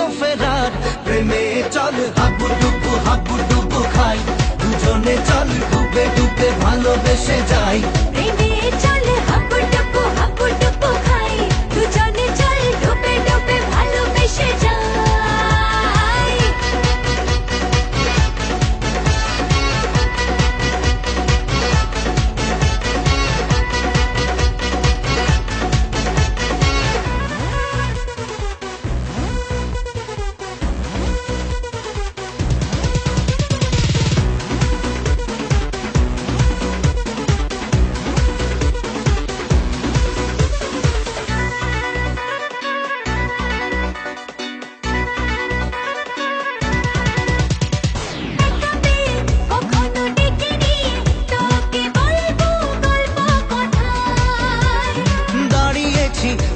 তুইও ফেরার। প্রেমে চল হাবু ডুবু খাই, দুজনে চল ডুবে ডুবে ভালোবেসে যাই। প্রেমে চল হাবু ডুবু খাই, দুজনে চল ডুবে ডুবে ভালোবেসে যাই।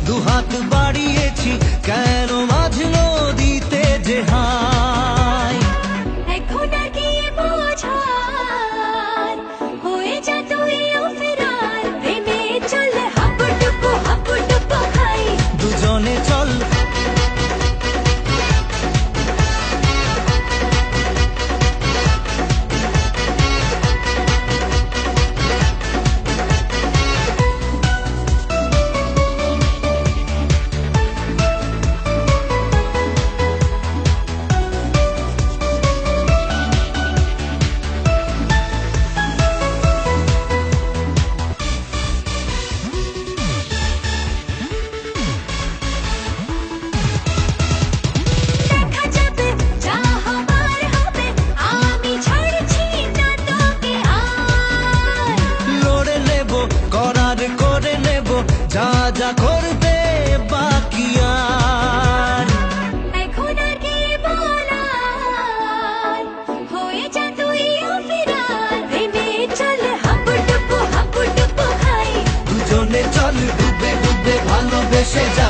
দুহাত বাড়িয়েছি কেন মাঝ নদীতে যে হাই। এখন আর গিয়ে বোঝার হয়ে যা তুইও ফেরার। প্রেমে চল হাবু ডুবু খাই, দুজনে চল যা যা করতে বাকি আর। এখন আর গিয়ে বলার হয়ে যা তুইও ফেরার। প্রেমে চল হাবু ডুবু খাই, দুজনে চল ডুবে ডুবে ভালোবেসে যাই।